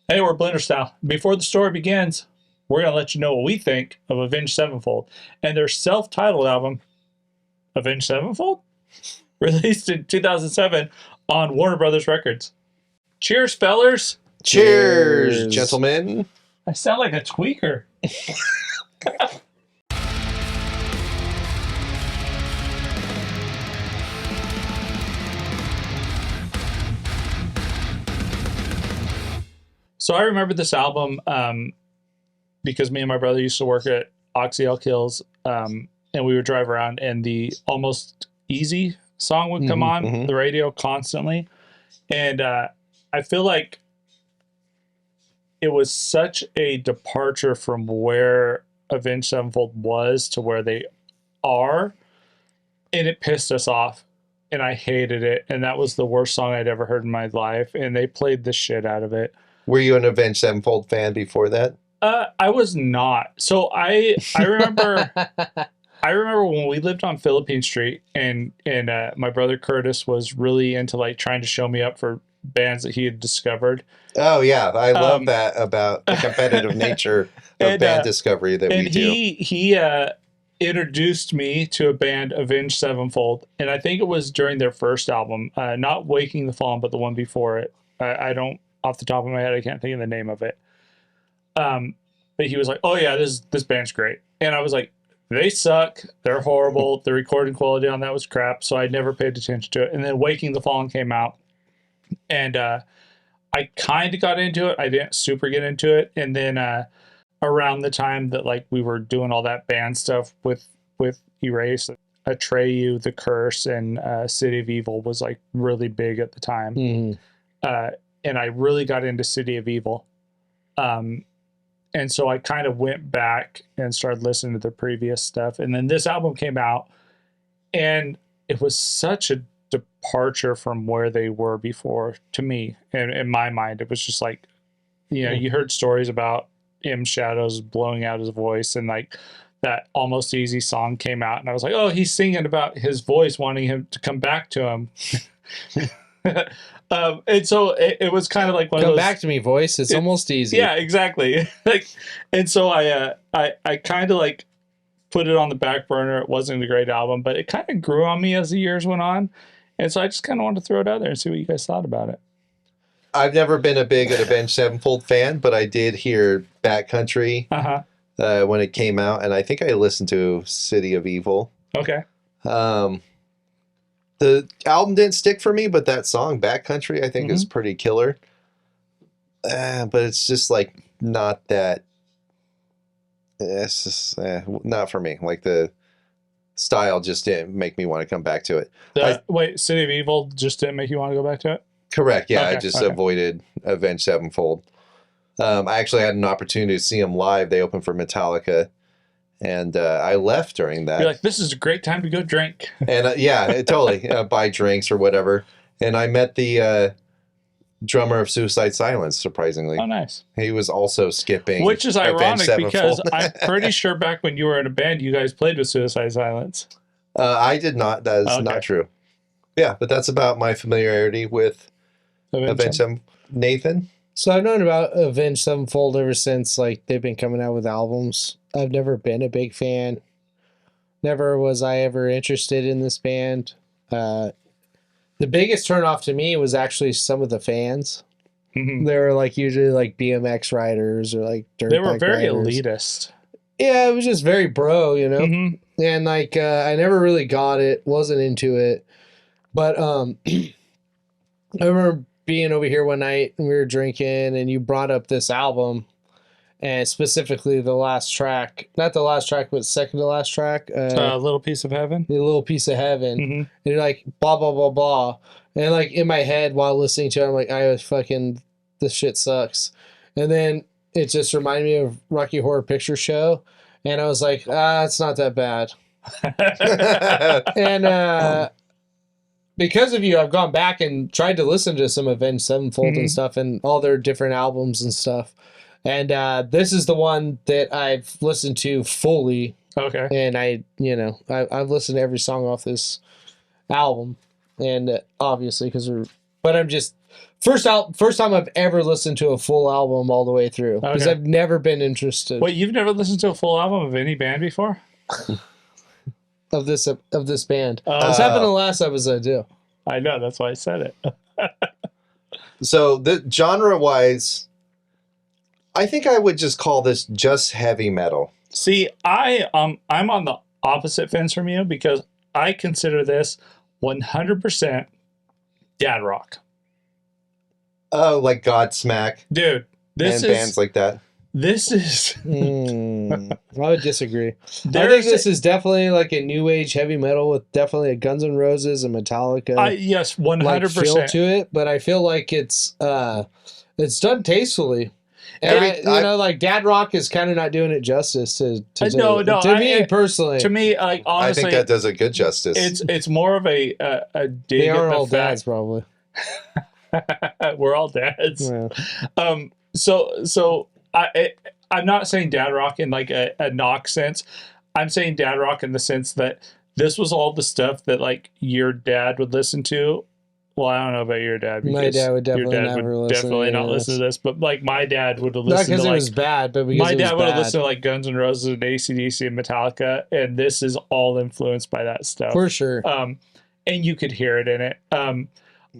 Hey, we're Blenderstyle. Before the story begins, we're going to let you know what we think of Avenged Sevenfold and their self titled album, Avenged Sevenfold, released in 2007 on Warner Brothers Records. Cheers, fellers. Cheers, Cheers. gentlemen. I sound like a tweaker. So I remember this album because me and my brother used to work at Oxy L Kills, and we would drive around, and the Almost Easy song would come on the radio constantly. And I feel like it was such a departure from where Avenged Sevenfold was to where they are, and it pissed us off. And I hated it, and that was the worst song I'd ever heard in my life. And they played the shit out of it. Were you an Avenged Sevenfold fan before that? I was not. So I remember I remember when we lived on Philippine Street, and my brother Curtis was really into like trying to show me up for bands that he had discovered. Oh yeah, I love that about the competitive nature of band discovery that we do. He introduced me to a band, Avenged Sevenfold, and I think it was during their first album, not Waking the Fallen, but the one before it. I don't, off the top of my head, I can't think of the name of it. But he was like, "Oh yeah, this band's great," and I was like, "They suck. They're horrible. The recording quality on that was crap." So I never paid attention to it. And then Waking the Fallen came out, and I kind of got into it. I didn't super get into it. And then around the time that like we were doing all that band stuff with Erase, Atreyu, The Curse, and City of Evil was like really big at the time. And I really got into City of Evil. And so I kind of went back and started listening to the previous stuff. And then this album came out, and it was such a departure from where they were before to me. And in my mind, it was just like, you know, you heard stories about M Shadows blowing out his voice, and like that Almost Easy song came out, and I was like, oh, he's singing about his voice wanting him to come back to him. And so it was kind of like one of those, back to me, voice. It's almost easy. Yeah, exactly. Like, and so I kind of like put it on the back burner. It wasn't a great album, but it kind of grew on me as the years went on, and so I just kind of wanted to throw it out there and see what you guys thought about it. I've never been a big Avenged Sevenfold fan, but I did hear Backcountry when it came out, and I think I listened to City of Evil. Okay. The album didn't stick for me, but that song, Backcountry, I think is pretty killer. But it's just like not that. It's just not for me. Like the style just didn't make me want to come back to it. Wait, City of Evil just didn't make you want to go back to it? Correct. Yeah, Okay, I just avoided Avenged Sevenfold. I actually had an opportunity to see them live. They opened for Metallica. And I left during that. You're like, this is a great time to go drink. And yeah, totally. Buy drinks or whatever. And I met the drummer of Suicide Silence, surprisingly. Oh, nice. He was also skipping. Which is ironic because Sevenfold. I'm pretty sure back when you were in a band, you guys played with Suicide Silence. I did not. That is not true. Yeah, but that's about my familiarity with Avenged Sevenfold. Nathan? So I've known about Avenged Sevenfold ever since like they've been coming out with albums. I've never been a big fan. Never was I ever interested in this band. The biggest turnoff to me was actually some of the fans. They were like usually like BMX riders or like dirt. They were bike very riders. elitist. Yeah, it was just very bro, you know. And like I never really got it. Wasn't into it. But I remember being over here one night and we were drinking, and you brought up this album. And specifically the last track, not the last track, but second to last track. Little Piece of Heaven. The Little Piece of Heaven. And you're like, blah, blah, blah, blah. And like in my head while listening to it, I'm like, this shit sucks. And then it just reminded me of Rocky Horror Picture Show. And I was like, it's not that bad. And because of you, I've gone back and tried to listen to some Avenged Sevenfold and stuff and all their different albums and stuff. And this is the one that I've listened to fully. Okay. And I've listened to every song off this album. And obviously, but I'm just First time I've ever listened to a full album all the way through because Okay. I've never been interested. Wait, you've never listened to a full album of any band before? of this band. This happened in the last episode too. I know, that's why I said it. So the genre-wise, I think I would just call this just heavy metal. See, I'm on the opposite fence from you because I consider this 100% dad rock. Oh, like Godsmack Dude, this and is bands like that. this is I would disagree. I think there's this is definitely like a new age heavy metal with definitely a Guns N' Roses and Metallica yes, like 100%. feel to it, but I feel like it's done tastefully. And like dad rock is kind of not doing it justice to me personally. To me, like I honestly, think that does a good justice. it's more of a dig they at are the all fact dads probably. we're all dads. Yeah. So I'm not saying dad rock in like a knock sense. I'm saying dad rock in the sense that this was all the stuff that like your dad would listen to. Well, I don't know about your dad. My dad would your definitely dad never would listen definitely to not this. listen to this. But like my dad would have Not listened because to it like was bad, but because my it dad was would have bad. listened to like Guns N' Roses and AC/DC and Metallica, and this is all influenced by that stuff. For sure. And you could hear it in it.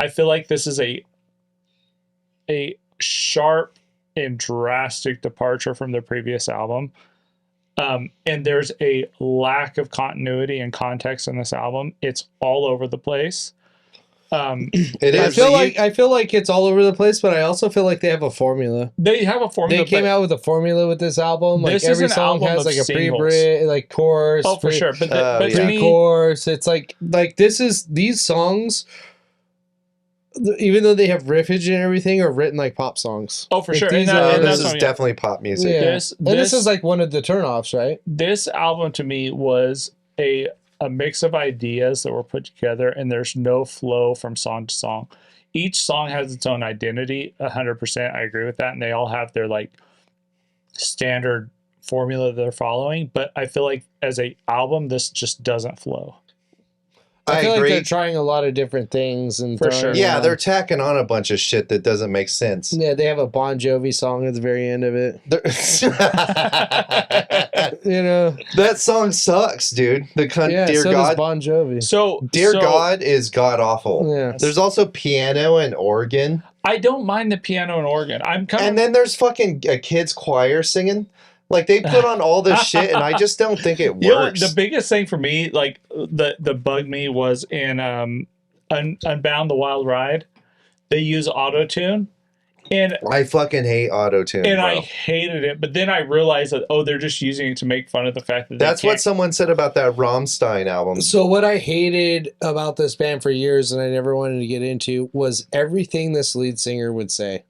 I feel like this is a sharp and drastic departure from the previous album. And there's a lack of continuity and context in this album. It's all over the place. It I is. feel like it's all over the place, but I also feel like they have a formula. They have a formula. They came out with a formula with this album. Like This is every an song album has of like a singles. pre-bridge, like chorus. Oh, for sure. But to yeah. me, Pre-chorus. It's like these songs, even though they have riffage and everything, are written like pop songs. oh, for Like, sure. these And are- and this that's is what definitely pop music. Yeah. This- and this this- is like one of the turnoffs, right? this album to me was a mix of ideas that were put together, and there's no flow from song to song. Each song has its own identity. 100%, I agree with that, and they all have their like standard formula they're following. But I feel like as a album, this just doesn't flow. I I feel like agree. they're trying a lot of different things and For throwing sure. it Yeah, on. they're tacking on a bunch of shit that doesn't make sense. Yeah, they have a Bon Jovi song at the very end of it. You know, That song sucks, dude. yeah. Dear so does God, Bon Jovi. So Dear so God is god awful. Yeah. There's also piano and organ, I don't mind the piano and organ. I'm kind and of then there's fucking a kids choir singing. Like they put on all this shit, and I just don't think it you know what, works. the biggest thing for me, like the bugged me, was in Unbound the Wild Ride. They use auto tune, and I fucking hate auto-tune, and bro. I hated it. But then I realized that they're just using it to make fun of the fact that That's they what can't. someone said about that Rammstein album. So what I hated about this band for years and I never wanted to get into was everything this lead singer would say.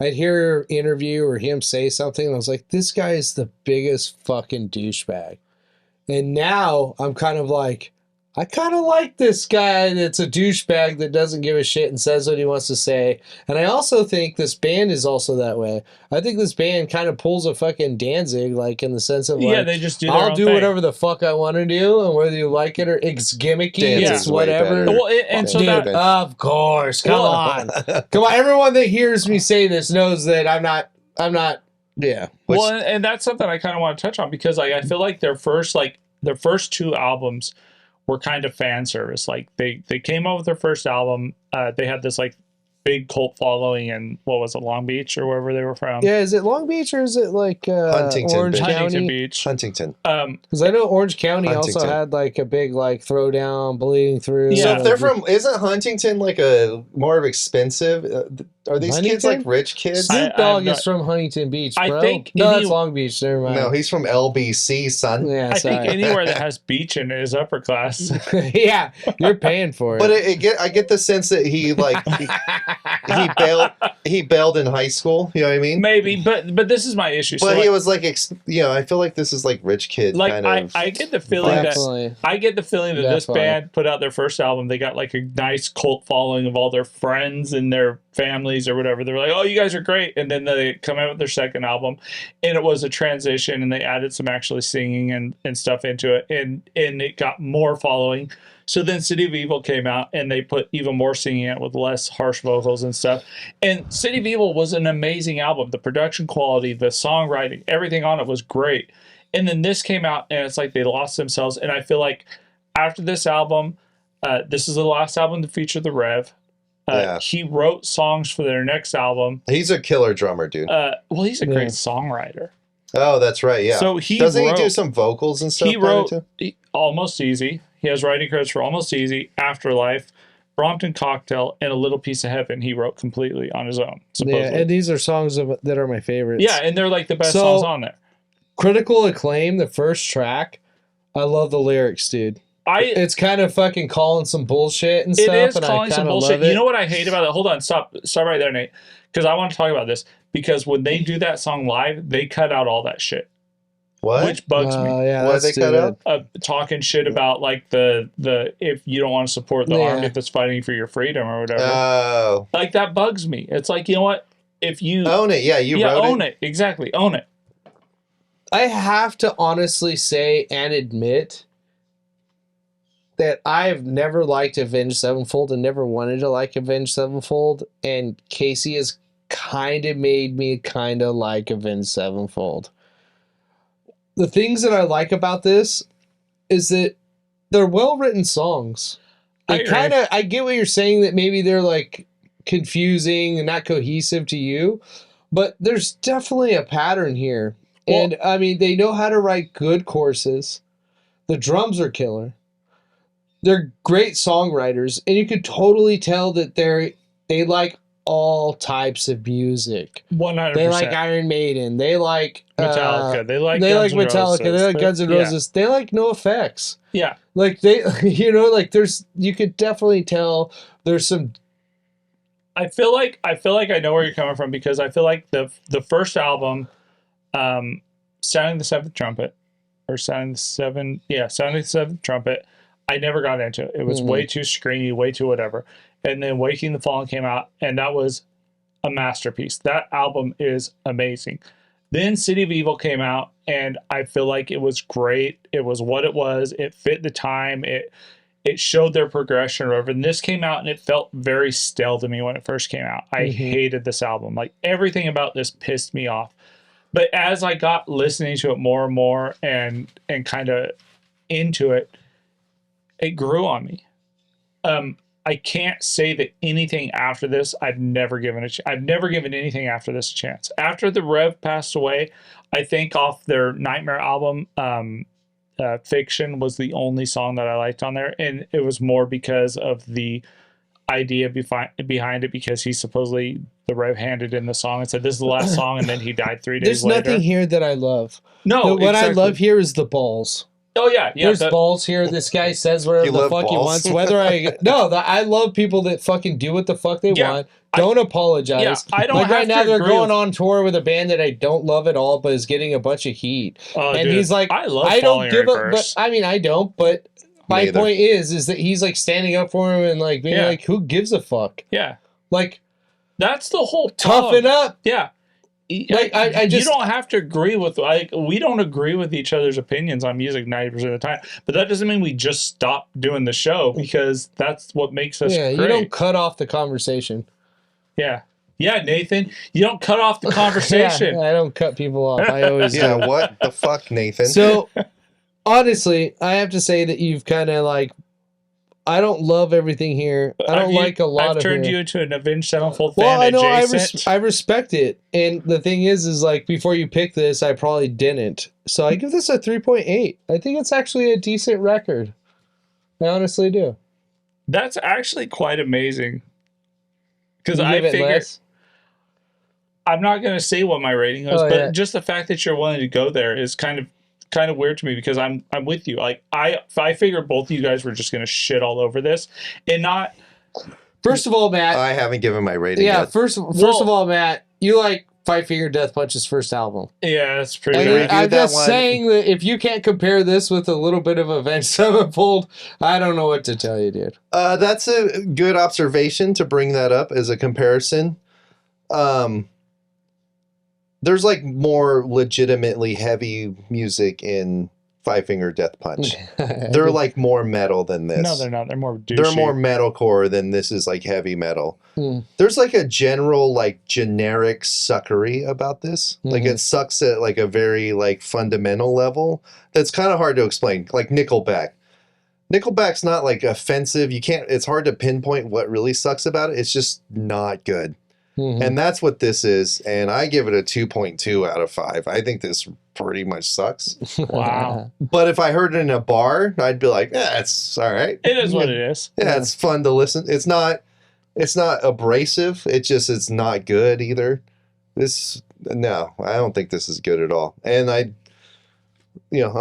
I'd hear an interview or him say something and I was like, this guy is the biggest fucking douchebag. And now I'm kind of like, I kind of like this guy that's a douchebag that doesn't give a shit and says what he wants to say. And I also think this band is also that way. I think this band kind of pulls a fucking Danzig, like in the sense of like, Yeah, they just do their I'll own do thing. whatever the fuck I want to do, and whether you like it or it's gimmicky, Danzig's it's way whatever. better. Well, and so Dude, that of course, come Well- on, come on. Everyone that hears me say this knows that I'm not. Yeah, Which- well, and that's something I kind of want to touch on because like I feel like their first two albums were kind of fan service. Like they came out with their first album. They had this like big cult following in what was it, Long Beach or wherever they were from. yeah. Is it Long Beach or is it like Huntington Orange Beach. Huntington County? Beach. Huntington. Because I know Orange County also Huntington. had like a big like throwdown, bleeding through. Yeah. So if they're from, isn't Huntington like a more of expensive? Are these kids Huntington? like rich kids? Snoop I'm Dogg not- is from Huntington Beach, I bro. think no, any- that's Long Beach. Never mind. No, he's from LBC, son. yeah, I sorry. think anywhere that has beach in it is upper class. yeah, you're paying for it. But I get the sense that he like he bailed in high school. You know what I mean? Maybe, but this is my issue. But so he was like, I feel like this is like rich kid like kind of. I get the feeling that Definitely. I get the feeling that this Definitely. band put out their first album. They got like a nice cult following of all their friends and their families or whatever. They're like, oh, you guys are great. And then they come out with their second album, and it was a transition, and they added some actually singing and stuff into it, and it got more following. So then City of Evil came out, and they put even more singing in it with less harsh vocals and stuff. And City of Evil was an amazing album. The production quality, the songwriting, everything on it was great. And then this came out, and it's like they lost themselves. And I feel like after this album, this is the last album to feature the Rev. He wrote songs for their next album. He's a killer drummer, dude. Well, he's a great songwriter. Oh, that's right. Yeah. So he do some vocals and stuff? He wrote Almost Easy. He has writing credits for Almost Easy, Afterlife, Brompton Cocktail, and A Little Piece of Heaven. He wrote completely on his own. Supposedly. Yeah, and these are songs that are my favorites. Yeah, and they're like the best songs on there. Critical Acclaim, the first track. I love the lyrics, dude. It's kind of fucking calling some bullshit and stuff. It is and calling some bullshit. You know what I hate about it? Hold on, stop right there, Nate. Because I want to talk about this. Because when they do that song live, they cut out all that shit. What? Which bugs me. Yeah, what they cut out? Talking shit about like the if you don't want to support the army that's fighting for your freedom or whatever. Oh. Like that bugs me. It's like, you know what? If you own it, you wrote own it. Exactly. Own it. I have to honestly say and admit that I've never liked Avenged Sevenfold and never wanted to like Avenged Sevenfold, and Casey has kind of made me kind of like Avenged Sevenfold. The things that I like about this is that they're well-written songs. I get what you're saying, that maybe they're like confusing and not cohesive to you, but there's definitely a pattern here. Well, and I mean, they know how to write good choruses. The drums are killer. They're great songwriters, and you could totally tell that they like all types of music. 100%. They like Iron Maiden. They like Metallica. They like Metallica. They like Guns N' Roses. They like NoFX. Yeah. Like they, like you could definitely tell there's some. I feel like I know where you're coming from, because I feel like the first album, Sounding the Seventh Trumpet, Sounding the Seventh Trumpet, I never got into it. It was way too screamy, way too whatever. And then Waking the Fallen came out, and that was a masterpiece. That album is amazing. Then City of Evil came out, and I feel like it was great. It was what it was. It fit the time. It showed their progression or whatever. And this came out, and it felt very stale to me when it first came out. I hated this album. Like, everything about this pissed me off. But as I got listening to it more and more and kind of into it, it grew on me. I can't say that anything after this I've never given anything after this a chance. After the Rev passed away, I think off their Nightmare album, Fiction was the only song that I liked on there, and it was more because of the idea behind it, because he supposedly, the Rev handed in the song and said this is the last song, and then he died 3 days later. There's nothing here that I love. No, what I love here is the balls. Oh yeah. There's balls here. This guy says whatever the fuck he wants. I love people that fucking do what the fuck they want. Don't apologize. Yeah, I don't. Like right now, they're going on tour with a band that I don't love at all, but is getting a bunch of heat. Oh, and dude, he's like, I don't give a. But I mean, I don't. But my point is that he's like standing up for him and like being like, who gives a fuck? Yeah. Like, that's the whole toughen up. Yeah. Like I just, you don't have to agree with, like, we don't agree with each other's opinions on music 90% of the time, but that doesn't mean we just stop doing the show, because that's what makes us great. You don't cut off the conversation. Yeah, Nathan, you don't cut off the conversation. I don't cut people off. I always do. What the fuck, Nathan? So honestly, I have to say that you've kind of like, I don't love everything here. I don't like a lot of it. I've turned you into an Avenged Sevenfold fan. Well, I know, adjacent. I respect it. And the thing is like, before you pick this, I probably didn't. So I give this a 3.8. I think it's actually a decent record. I honestly do. That's actually quite amazing. Because I figured, less? I'm not going to say what my rating was, but just the fact that you're willing to go there is kind of weird to me, because I'm with you. Like, I figured both of you guys were just going to shit all over this and not. First of all, Matt, I haven't given my rating yet. First of all, Matt, you like Five Finger Death Punch's first album. Yeah, that's pretty And reviewed I'm that just one. saying that if you can't compare this with a little bit of Avenged Sevenfold, I don't know what to tell you, dude. That's a good observation to bring that up as a comparison. There's like more legitimately heavy music in Five Finger Death Punch. They're like more metal than this. No, they're not. They're more douchey. They're more metalcore than this is like heavy metal. There's like a general like generic suckery about this. Like it sucks at like a very like fundamental level that's kind of hard to explain. Like Nickelback. Nickelback's not like offensive. It's hard to pinpoint what really sucks about it. It's just not good. And that's what this is. And I give it a 2.2 out of 5. I think this pretty much sucks. Wow. But if I heard it in a bar, I'd be like, it's all right. It is what it is. Yeah, it's fun to listen. It's not abrasive. It's not good either. No, I don't think this is good at all. And I'm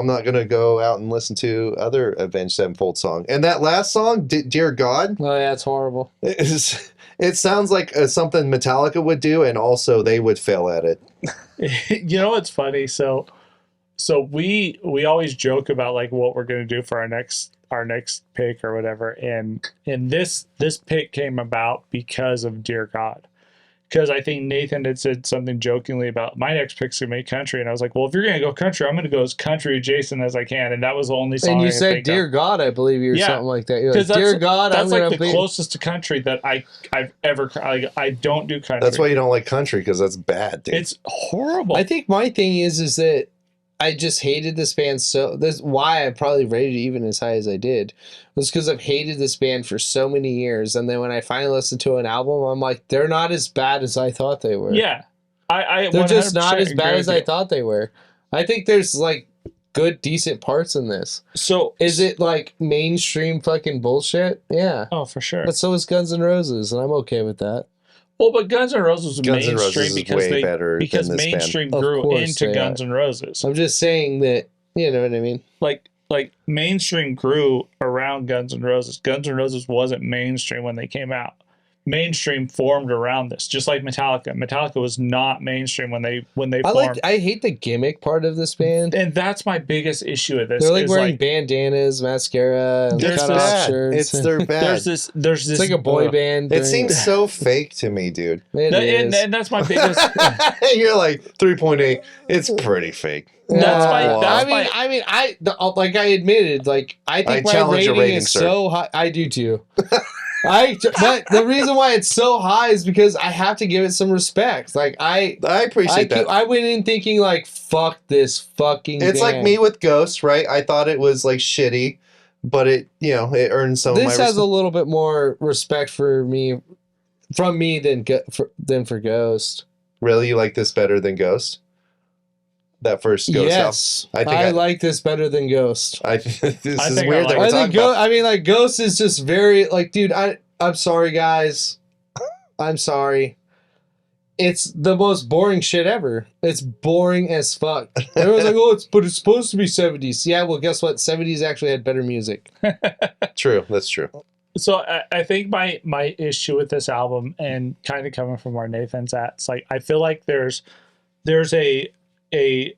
not going to go out and listen to other Avenged Sevenfold song. And that last song, Dear God. Oh, yeah, it's horrible. It sounds like something Metallica would do, and also they would fail at it. You know what's funny? So we always joke about like what we're gonna do for our next pick or whatever, and this pick came about because of Dear God. Because I think Nathan had said something jokingly about my next pick's gonna be country, and I was like, well, if you're gonna go country, I'm gonna go as country adjacent as I can, and that was the only song. And you I could said think "Dear of. God," I believe you, or something like that. You're like, "Dear God," that's I'm like gonna the closest to country that I've ever. Like, I don't do country. That's why you don't like country, because that's bad, dude. It's horrible. I think my thing is that I just hated this band so. That's why I probably rated it even as high as I did. Was because I've hated this band for so many years, and then when I finally listened to an album, I'm like, they're not as bad as I thought they were. Yeah, they're just not 100% as bad agree as with I you. thought they were. I think there's like good, decent parts in this. So Is it like mainstream fucking bullshit? Yeah. Oh, for sure. But so is Guns N' Roses, and I'm okay with that. Well, but Guns N' Roses was Guns N' mainstream Roses is because way better because than this band. mainstream Of grew course into they Guns are. N' Roses. I'm just saying that, you know what I mean? Like mainstream grew around Guns N' Roses. Guns N' Roses wasn't mainstream when they came out. Mainstream formed around this, just like Metallica. Metallica was not mainstream when they formed. I hate the gimmick part of this band. And that's my biggest issue with this. They're like is wearing bandanas, mascara, and There's cut this- off shirts. They're bad. there's It's this like a boy band. It seems so fake to me, dude. It is. and that's my biggest. You're like 3.8. It's pretty fake. Like I admitted, like I think I my challenge your rating rating, is sir. so high. I do too. But the reason why it's so high is because I have to give it some respect. Like I appreciate that. I went in thinking like, fuck this fucking. It's like band. me with Ghost, right? I thought it was like shitty, but it earned some. This of my has respect. a little bit more respect for me, from me than for Ghost. Really, you like this better than Ghost? That first Ghost Yes, album? I like this better than Ghost. This is think I weird like that we're I talking think about. I mean, like Ghost is just very like, dude. I'm sorry, guys. I'm sorry. It's the most boring shit ever. It's boring as fuck. Everyone's like, oh, it's supposed to be 70s. Yeah, well, guess what? 70s actually had better music. True, that's true. So I think my issue with this album, and kind of coming from where Nathan's at, it's like I feel like there's a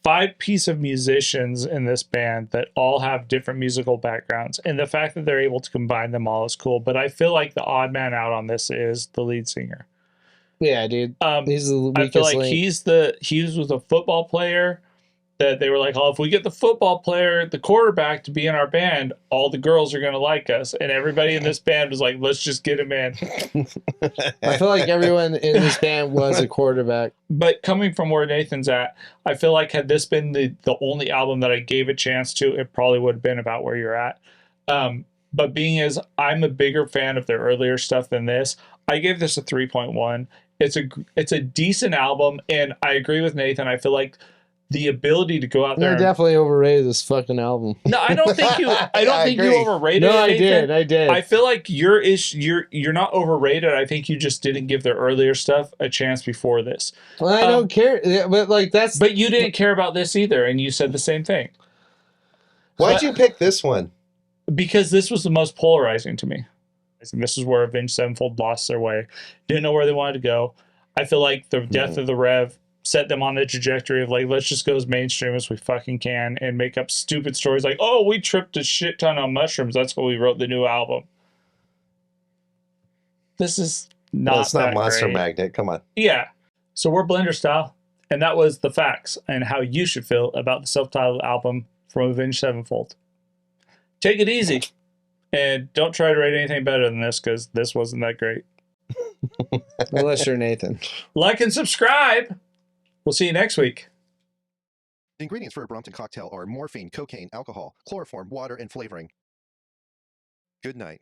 5-piece of musicians in this band that all have different musical backgrounds, and the fact that they're able to combine them all is cool. But I feel like the odd man out on this is the lead singer. Yeah, dude. He's the weakest I feel like link. he was a football player that they were like, oh, if we get the football player, the quarterback, to be in our band, all the girls are going to like us. And everybody in this band was like, let's just get him in. I feel like everyone in this band was a quarterback. But coming from where Nathan's at, I feel like had this been the only album that I gave a chance to, it probably would have been about where you're at. But being as I'm a bigger fan of their earlier stuff than this, I gave this a 3.1. It's a decent album, and I agree with Nathan. I feel like the ability to go out there. I definitely overrated this fucking album. No, I don't think you. I don't think you agree. overrated. No, it, I Nathan. did. I feel like you're not overrated. I think you just didn't give their earlier stuff a chance before this. Well, I don't care, yeah, but like that's. But you didn't care about this either, and you said the same thing. Why'd you pick this one? Because this was the most polarizing to me. And this is where Avenged Sevenfold lost their way. Didn't know where they wanted to go. I feel like the death of the Rev set them on the trajectory of like, let's just go as mainstream as we fucking can and make up stupid stories like, oh, we tripped a shit ton on mushrooms. That's why we wrote the new album. This is not it's not that Monster great. Magnet. Come on. Yeah. So we're Blenderstyle, and that was the facts and how you should feel about the self-titled album from Avenged Sevenfold. Take it easy, and don't try to rate anything better than this because this wasn't that great. Unless you're Nathan. Like and subscribe. We'll see you next week. The ingredients for a Brompton cocktail are morphine, cocaine, alcohol, chloroform, water, and flavoring. Good night.